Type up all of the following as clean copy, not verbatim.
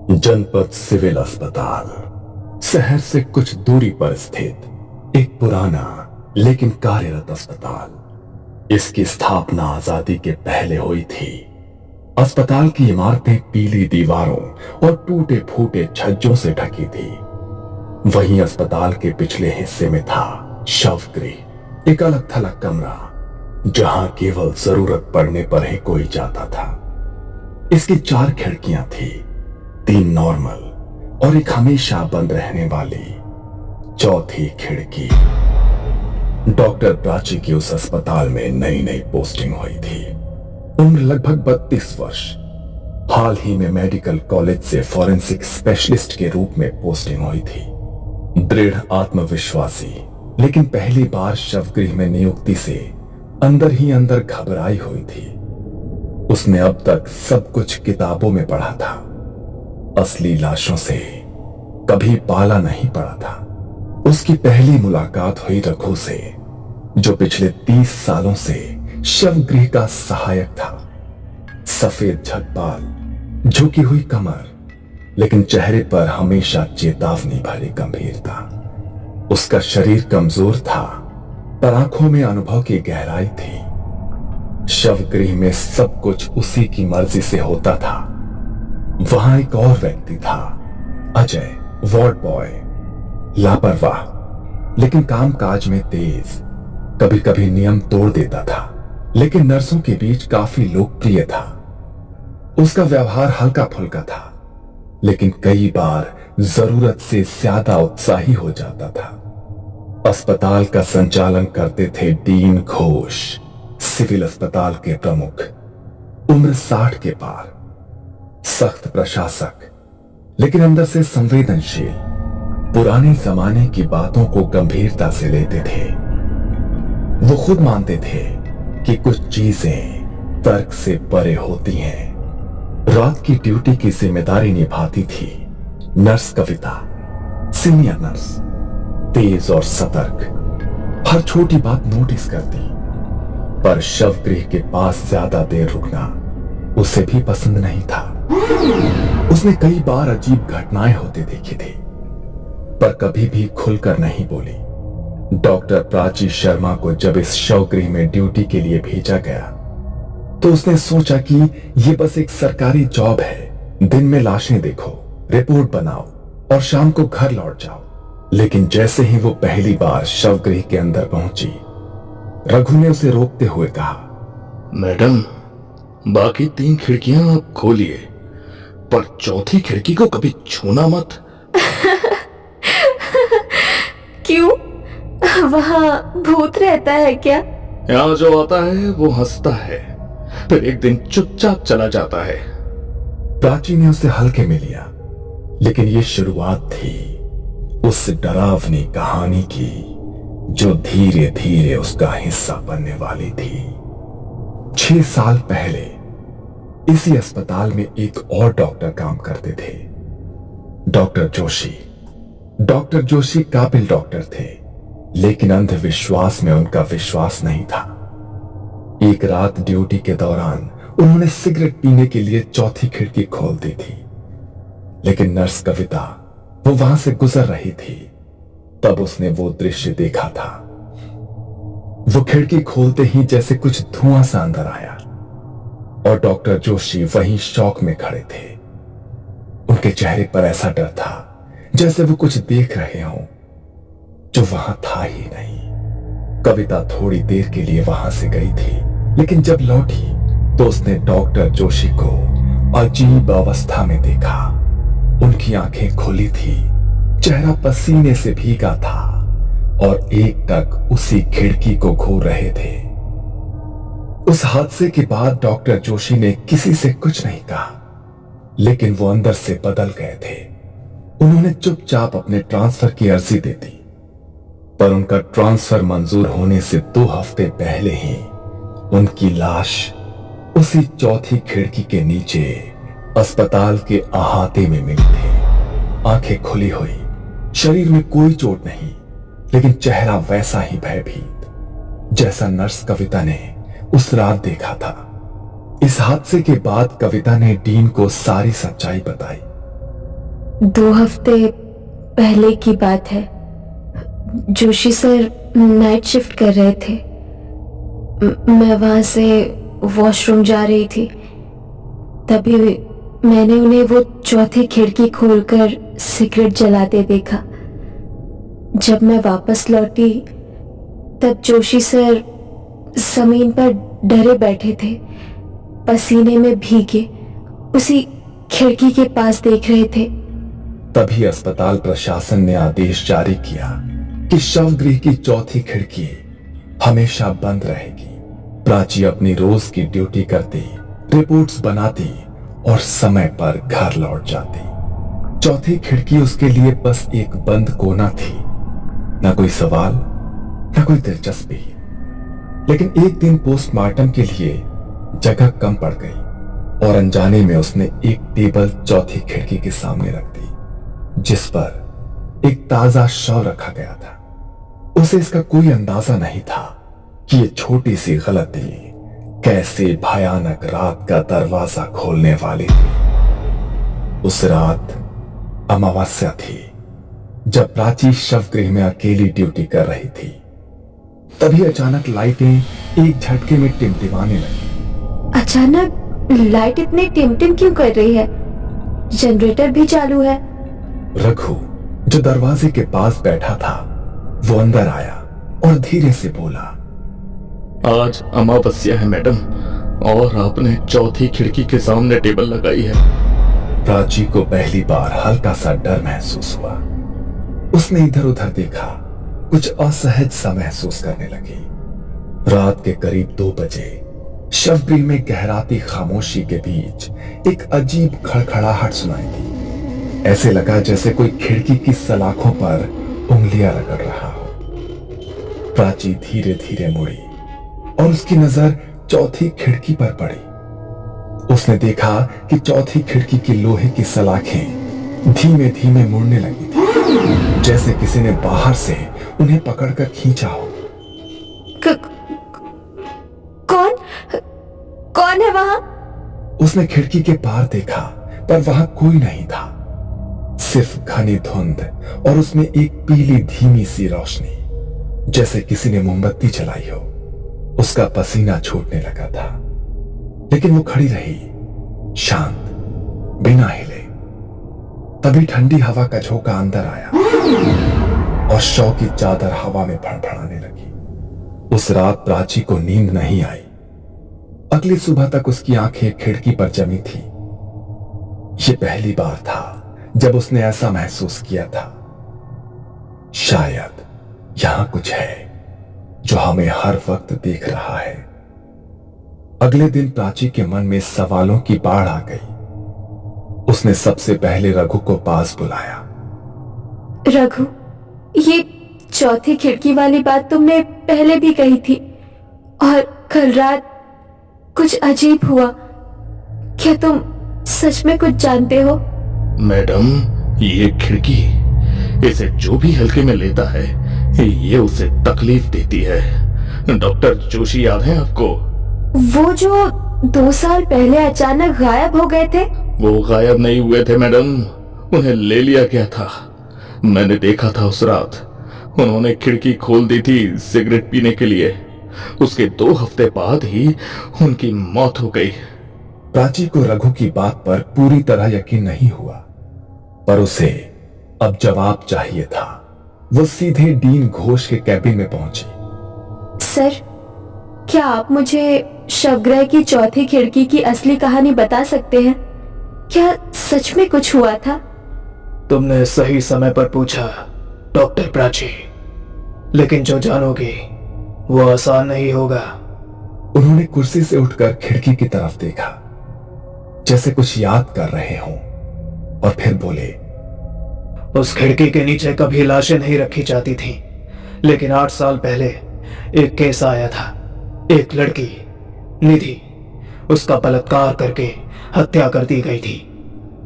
जनपद सिविल अस्पताल शहर से कुछ दूरी पर स्थित एक पुराना लेकिन कार्यरत अस्पताल। इसकी स्थापना आजादी के पहले हुई थी। अस्पताल की इमारतें पीली दीवारों और टूटे फूटे छज्जों से ढकी थी। वहीं अस्पताल के पिछले हिस्से में था शवगृह, एक अलग थलग कमरा जहां केवल जरूरत पड़ने पर ही कोई जाता था। इसकी 4 खिड़कियां थी, 3 नॉर्मल और एक हमेशा बंद रहने वाली चौथी खिड़की। डॉक्टर प्राची की उस अस्पताल में नई नई पोस्टिंग हुई थी। उम्र लगभग 32 वर्ष। हाल ही में मेडिकल कॉलेज से फॉरेंसिक स्पेशलिस्ट के रूप में पोस्टिंग हुई थी। दृढ़ आत्मविश्वासी, लेकिन पहली बार शवगृह में नियुक्ति से अंदर ही अंदर घबराई हुई थी। उसने अब तक सब कुछ किताबों में पढ़ा था। असली लाशों से कभी पाला नहीं पड़ा था। उसकी पहली मुलाकात हुई रघु से, जो पिछले 30 सालों से शवगृह का सहायक था। सफेद झटबाल, झुकी हुई कमर, लेकिन चेहरे पर हमेशा चेतावनी भरी गंभीरता। उसका शरीर कमजोर था, पर आंखों में अनुभव की गहराई थी। शवगृह में सब कुछ उसी की मर्जी से होता था। वहां एक और व्यक्ति था, अजय, वार्ड बॉय, लापरवाह लेकिन कामकाज में तेज। कभी कभी नियम तोड़ देता था, लेकिन नर्सों के बीच काफी लोकप्रिय था। उसका व्यवहार हल्का फुल्का था, लेकिन कई बार जरूरत से ज्यादा उत्साही हो जाता था। अस्पताल का संचालन करते थे डीन घोष, सिविल अस्पताल के प्रमुख। उम्र 60 के पार, सख्त प्रशासक, लेकिन अंदर से संवेदनशील। पुराने जमाने की बातों को गंभीरता से लेते थे। वो खुद मानते थे कि कुछ चीजें तर्क से परे होती हैं। रात की ड्यूटी की जिम्मेदारी निभाती थी नर्स कविता, सीनियर नर्स, तेज और सतर्क, हर छोटी बात नोटिस करती। पर शवगृह के पास ज्यादा देर रुकना उसे भी पसंद नहीं था। उसने कई बार अजीब घटनाएं होते देखी थी, पर कभी भी खुलकर नहीं बोली। डॉक्टर प्राची शर्मा को जब इस शवगृह में ड्यूटी के लिए भेजा गया, तो उसने सोचा कि यह बस एक सरकारी जॉब है। दिन में लाशें देखो, रिपोर्ट बनाओ और शाम को घर लौट जाओ। लेकिन जैसे ही वो पहली बार शवगृह के अंदर पहुंची, रघु ने उसे रोकते हुए कहा, मैडम, बाकी 3 खिड़कियां आप खोलिए, पर चौथी खिड़की को कभी छूना मत। क्यों? वहां भूत रहता है क्या? यहाँ जो आता है वो हंसता है, फिर एक दिन चुपचाप चला जाता है। प्राची ने उसे हल्के में लिया, लेकिन ये शुरुआत थी उस डरावनी कहानी की जो धीरे धीरे उसका हिस्सा बनने वाली थी। 6 साल पहले इसी अस्पताल में एक और डॉक्टर काम करते थे, डॉक्टर जोशी। डॉक्टर जोशी काबिल डॉक्टर थे, लेकिन अंधविश्वास में उनका विश्वास नहीं था। एक रात ड्यूटी के दौरान उन्होंने सिगरेट पीने के लिए चौथी खिड़की खोल दी थी, लेकिन नर्स कविता वो वहां से गुजर रही थी। तब उसने वो दृश्य देखा था। वो खिड़की खोलते ही जैसे कुछ धुआं सा अंदर आया, और डॉक्टर जोशी वहीं शौक में खड़े थे। उनके चेहरे पर ऐसा डर था जैसे वो कुछ देख रहे हों जो वहां था ही नहीं। कविता थोड़ी देर के लिए वहां से गई थी, लेकिन जब लौटी तो उसने डॉक्टर जोशी को अजीब अवस्था में देखा। उनकी आंखें खुली थी, चेहरा पसीने से भीगा था, और एकटक उसी खिड़की को घूर रहे थे। उस हादसे के बाद डॉक्टर जोशी ने किसी से कुछ नहीं कहा, लेकिन वो अंदर से बदल गए थे। उन्होंने चुपचाप अपने ट्रांसफर की अर्जी दे दी, पर उनका ट्रांसफर मंजूर होने से 2 हफ्ते पहले ही उनकी लाश उसी चौथी खिड़की के नीचे अस्पताल के अहाते में मिली थी। आंखें खुली हुई, शरीर में कोई चोट नहीं, लेकिन चेहरा वैसा ही भयभीत जैसा नर्स कविता ने उस रात देखा था। इस हादसे के बाद कविता ने डीन को सारी सच्चाई बताई। 2 हफ्ते पहले की बात है। जोशी सर नाइट शिफ्ट कर रहे थे। मैं वहां से वॉशरूम जा रही थी, तभी मैंने उन्हें वो चौथी खिड़की खोलकर सिगरेट जलाते देखा। जब मैं वापस लौटी तब जोशी सर जमीन पर डरे बैठे थे, पसीने में भीगे, उसी खिड़की के पास देख रहे थे। तभी अस्पताल प्रशासन ने आदेश जारी किया कि शवगृह की चौथी खिड़की हमेशा बंद रहेगी। प्राची अपनी रोज की ड्यूटी करती, रिपोर्ट्स बनाती और समय पर घर लौट जाती। चौथी खिड़की उसके लिए बस एक बंद कोना थी, न कोई सवाल, न कोई दिलचस्पी। लेकिन एक दिन पोस्टमार्टम के लिए जगह कम पड़ गई और अनजाने में उसने एक टेबल चौथी खिड़की के सामने रख दी, जिस पर एक ताजा शव रखा गया था। उसे इसका कोई अंदाजा नहीं था कि ये छोटी सी गलती कैसे भयानक रात का दरवाजा खोलने वाली थी। उस रात अमावस्या थी, जब प्राची शवगृह में अकेली ड्यूटी कर रही थी। तभी अचानक लाइटें एक झटके में टिमटिमाने लगी। अचानक लाइट इतनी टिमटिम क्यों कर रही है? जनरेटर भी चालू है। रघु, जो दरवाजे के पास बैठा था, वो अंदर आया और धीरे से बोला, आज अमावस्या है मैडम, और आपने चौथी खिड़की के सामने टेबल लगाई है। प्राची को पहली बार हल्का सा डर महसूस हुआ। उसने इधर उधर देखा, कुछ असहज सा महसूस करने लगी। रात के करीब 2 बजे शवगृह में गहराती खामोशी के बीच एक अजीब खड़खड़ाहट सुनाई दी। ऐसे लगा जैसे कोई खिड़की की सलाखों पर उंगलियां रगड़ रहा हो। प्राची धीरे धीरे मुड़ी और उसकी नजर चौथी खिड़की पर पड़ी। उसने देखा कि चौथी खिड़की की लोहे की सलाखें धीमे धीमे मुड़ने लगी थी, जैसे किसी ने बाहर से उन्हें पकड़कर खींचा हो। कौन है वहां? उसने खिड़की के पार देखा, पर वहां कोई नहीं था, सिर्फ घनी धुंध और उसमें एक पीली धीमी सी रोशनी, जैसे किसी ने मोमबत्ती जलाई हो। उसका पसीना छूटने लगा था, लेकिन वो खड़ी रही, शांत, बिना हिले। तभी ठंडी हवा का झोंका अंदर आया और शव की चादर हवा में फड़फड़ाने लगी। उस रात प्राची को नींद नहीं आई। अगली सुबह तक उसकी आंखें खिड़की पर जमी थी। यह पहली बार था जब उसने ऐसा महसूस किया था, शायद यहां कुछ है जो हमें हर वक्त देख रहा है। अगले दिन प्राची के मन में सवालों की बाढ़ आ गई। उसने सबसे पहले रघु को पास बुलाया। रघु, ये चौथी खिड़की वाली बात तुमने पहले भी कही थी, और कल रात कुछ अजीब हुआ। क्या तुम सच में कुछ जानते हो? मैडम, ये खिड़की, इसे जो भी हल्के में लेता है, ये उसे तकलीफ देती है। डॉक्टर जोशी याद है आपको? वो जो 2 साल पहले अचानक गायब हो गए थे? वो गायब नहीं हुए थे मैडम, उन्हें ले लिया गया था। मैंने देखा था उस रात, उन्होंने खिड़की खोल दी थी सिगरेट पीने के लिए। उसके 2 हफ्ते बाद ही उनकी मौत हो गई। प्राची को रघु की बात पर पूरी तरह यकीन नहीं हुआ, पर उसे अब जवाब चाहिए था। वो सीधे डीन घोष के कैबिन में पहुंची। सर, क्या आप मुझे शवगृह की चौथी खिड़की की असली कहानी बता सकते हैं? क्या सच में कुछ हुआ था? तुमने सही समय पर पूछा डॉक्टर प्राची, लेकिन जो जानोगे वो आसान नहीं होगा। उन्होंने कुर्सी से उठकर खिड़की की तरफ देखा, जैसे कुछ याद कर रहे हों, और फिर बोले, उस खिड़की के नीचे कभी लाशें नहीं रखी जाती थीं, लेकिन 8 साल पहले एक केस आया था। एक लड़की निधि, उसका बलात्कार करके हत्या कर दी गई थी।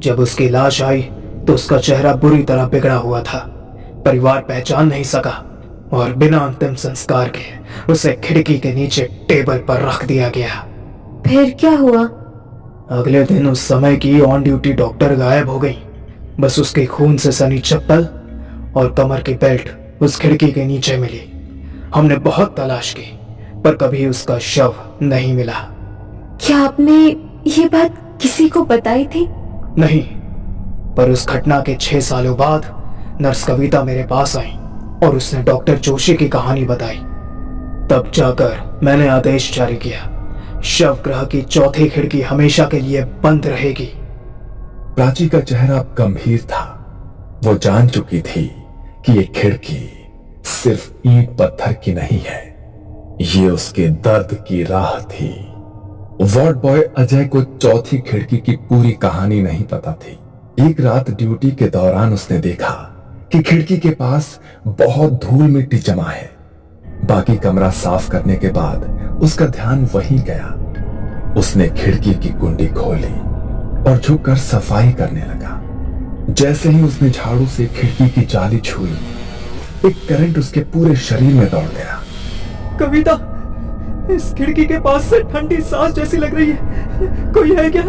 जब उसकी लाश आई तो उसका चेहरा बुरी तरह बिगड़ा हुआ था। परिवार पहचान नहीं सका और बिना अंतिम संस्कार के उसे खिड़की के नीचे टेबल पर रख दिया गया। फिर क्या हुआ? अगले दिन उस समय की ऑन ड्यूटी डॉक्टर गायब हो गई। बस उसके खून से सनी चप्पल और कमर की बेल्ट उस खिड़की के नीचे मिली। हमने बहुत तलाश की पर कभी उसका शव नहीं मिला। क्या आपने ये बात किसी को बताई थी? नहीं, पर उस घटना के 6 सालों बाद नर्स कविता मेरे पास आई और उसने डॉक्टर जोशी की कहानी बताई। तब जाकर मैंने आदेश जारी किया, शव गृह की चौथी खिड़की हमेशा के लिए बंद रहेगी। प्राची का चेहरा गंभीर था। वो जान चुकी थी कि ये खिड़की सिर्फ ईंट पत्थर की नहीं है, ये उसके दर्द की राह थी। वार्ड बॉय अजय को चौथी खिड़की की पूरी कहानी नहीं पता थी। एक रात ड्यूटी के दौरान उसने देखा कि खिड़की के पास बहुत धूल मिट्टी जमा है। बाकी कमरा साफ करने के बाद उसका ध्यान वहीं गया। उसने खिड़की की कुंडी खोली और झुककर सफाई करने लगा। जैसे ही उसने झाड़ू से खिड़की की जाली छुई, एक करंट उसके पूरे शरीर में दौड़ गया। कविता, इस खिड़की के पास से ठंडी सांस जैसी लग रही है, कोई है क्या?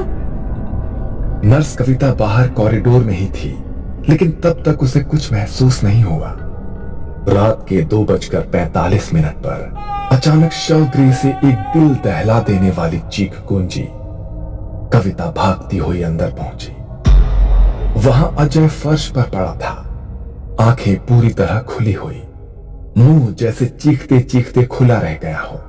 नर्स कविता बाहर कॉरिडोर में ही थी, लेकिन तब तक उसे कुछ महसूस नहीं हुआ। रात के 2:45 पर अचानक शवगृह से एक दिल दहला देने वाली चीख गूंजी। कविता भागती हुई अंदर पहुंची। वहां अजय फर्श पर पड़ा था, आंखें पूरी तरह खुली हुई, मुंह जैसे चीखते चीखते खुला रह गया हो,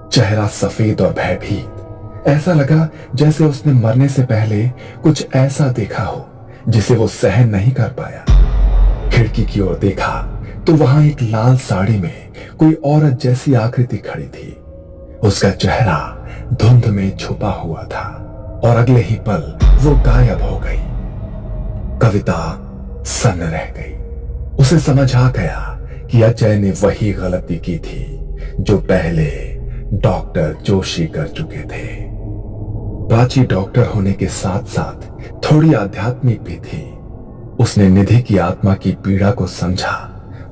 चेहरा सफेद और भयभीत। ऐसा लगा जैसे उसने मरने से पहले कुछ ऐसा देखा हो जिसे वो सहन नहीं कर पाया। खिड़की की ओर देखा तो वहां एक लाल साड़ी में कोई औरत जैसी आकृति खड़ी थी। उसका चेहरा धुंध में छुपा हुआ था और अगले ही पल वो गायब हो गई। कविता सन्न रह गई। उसे समझ आ गया कि अजय ने वही गलती की थी जो पहले डॉक्टर जोशी कर चुके थे। प्राची डॉक्टर होने के साथ साथ थोड़ी आध्यात्मिक भी थी। उसने निधि की आत्मा की पीड़ा को समझा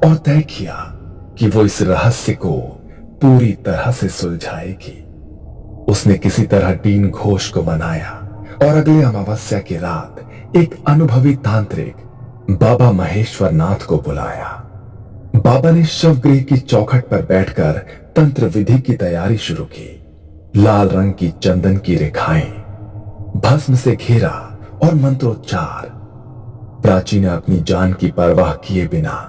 और तय किया कि वो इस रहस्य को पूरी तरह से सुलझाएगी। उसने किसी तरह डीन घोष को मनाया और अगले अमावस्या की रात एक अनुभवी तांत्रिक बाबा महेश्वर नाथ को बुलाया। बाबा ने शवगृह की चौखट पर बैठकर तंत्र विधि की तैयारी शुरू की। लाल रंग की चंदन की रेखाएं, भस्म से घेरा और मंत्रोच्चार। प्राची ने अपनी जान की परवाह किए बिना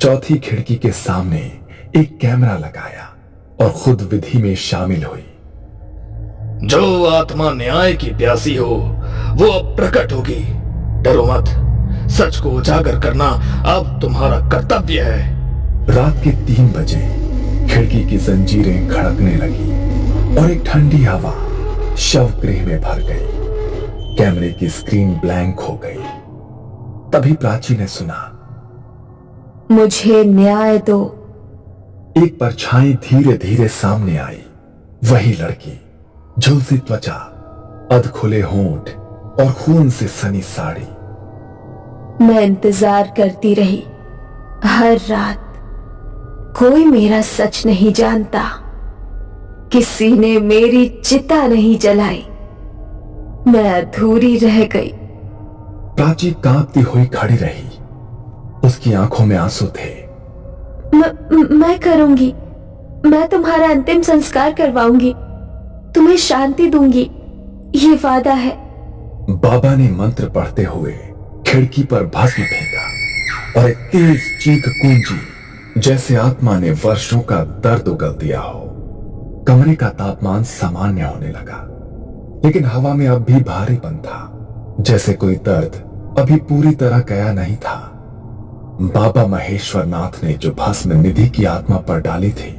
चौथी खिड़की के सामने एक कैमरा लगाया और खुद विधि में शामिल हुई। जो आत्मा न्याय की प्यासी हो वो अब प्रकट होगी। डरो मत, सच को उजागर करना अब तुम्हारा कर्तव्य है। रात के 3 बजे खिड़की की जंजीरें खड़कने लगी और एक ठंडी हवा शवगृह में भर गई। कैमरे की स्क्रीन ब्लैंक हो गई। तभी प्राची ने सुना, मुझे न्याय दो। एक परछाई धीरे धीरे सामने आई। वही लड़की, झुलसी त्वचा, अधखुले होंठ और खून से सनी साड़ी। मैं इंतजार करती रही हर रात। कोई मेरा सच नहीं जानता। किसी ने मेरी चिता नहीं जलाई। मैं अधूरी रह गई। प्राची कांपती हुई खड़ी रही। उसकी आंखों में आंसू थे। मैं करूंगी। मैं तुम्हारा अंतिम संस्कार करवाऊंगी। तुम्हें शांति दूंगी, ये वादा है। बाबा ने मंत्र पढ़ते हुए खिड़की पर भस्म फेंका और एक तेज चीख गूंजी जैसे आत्मा ने वर्षों का दर्द उगल दिया हो। कमरे का तापमान सामान्य होने लगा, लेकिन हवा में अब भी भारीपन था, जैसे कोई दर्द अभी पूरी तरह गया नहीं था। बाबा महेश्वर नाथ ने जो भस्म निधि की आत्मा पर डाली थी,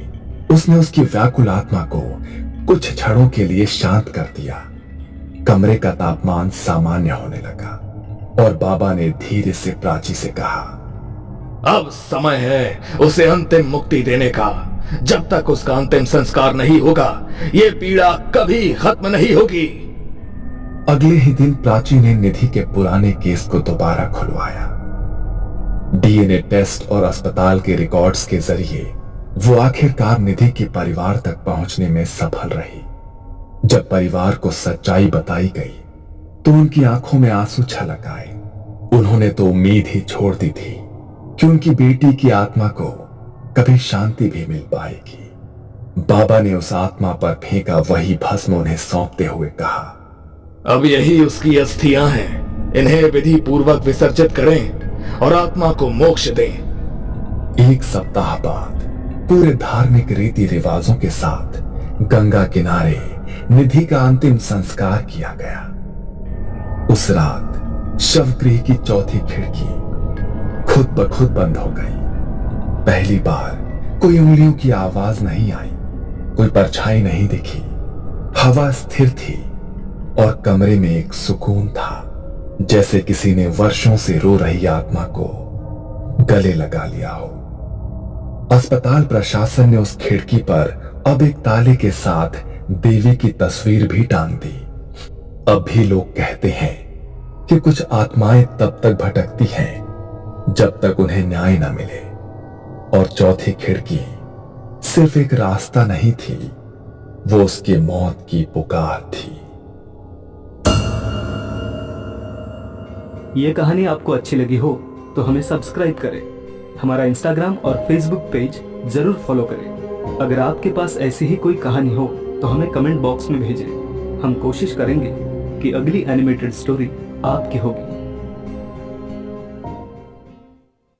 उसने उसकी व्याकुल आत्मा को कुछ क्षणों के लिए शांत कर दिया। कमरे का तापमान सामान्य होने लगा और बाबा ने धीरे से प्राची से कहा, अब समय है उसे अंतिम मुक्ति देने का। जब तक उसका अंतिम संस्कार नहीं होगा ये पीड़ा कभी खत्म नहीं होगी। अगले ही दिन प्राची ने निधि के पुराने केस को दोबारा खुलवाया। डीएनए टेस्ट और अस्पताल के रिकॉर्ड्स के जरिए वो आखिरकार निधि के परिवार तक पहुंचने में सफल रही। जब परिवार को सच्चाई बताई गई तो उनकी आंखों में आंसू छलक आए। उन्होंने तो उम्मीद ही छोड़ दी थी कि उनकी बेटी की आत्मा को कभी शांति भी मिल पाएगी। बाबा ने उस आत्मा पर फेंका वही भस्म उन्हें सौंपते हुए कहा, अब यही उसकी अस्थियां हैं, इन्हें विधि पूर्वक विसर्जित करें और आत्मा को मोक्ष दें। एक सप्ताह बाद पूरे धार्मिक रीति रिवाजों के साथ गंगा किनारे निधि का अंतिम संस्कार किया गया। उस रात शवगृह की चौथी खिड़की खुद ब खुद बंद हो गई। पहली बार कोई उंगलियों की आवाज नहीं आई, कोई परछाई नहीं दिखी। हवा स्थिर थी और कमरे में एक सुकून था, जैसे किसी ने वर्षों से रो रही आत्मा को गले लगा लिया हो। अस्पताल प्रशासन ने उस खिड़की पर अब एक ताले के साथ देवी की तस्वीर भी टांग दी। अब भी लोग कहते हैं कि कुछ आत्माएं तब तक भटकती हैं जब तक उन्हें न्याय न मिले, और चौथी खिड़की सिर्फ एक रास्ता नहीं थी, वो उसकी मौत की पुकार थी। ये कहानी आपको अच्छी लगी हो तो हमें सब्सक्राइब करें, हमारा इंस्टाग्राम और फेसबुक पेज जरूर फॉलो करें। अगर आपके पास ऐसी ही कोई कहानी हो तो हमें कमेंट बॉक्स में भेजें। हम कोशिश करेंगे कि अगली एनिमेटेड स्टोरी आपकी होगी।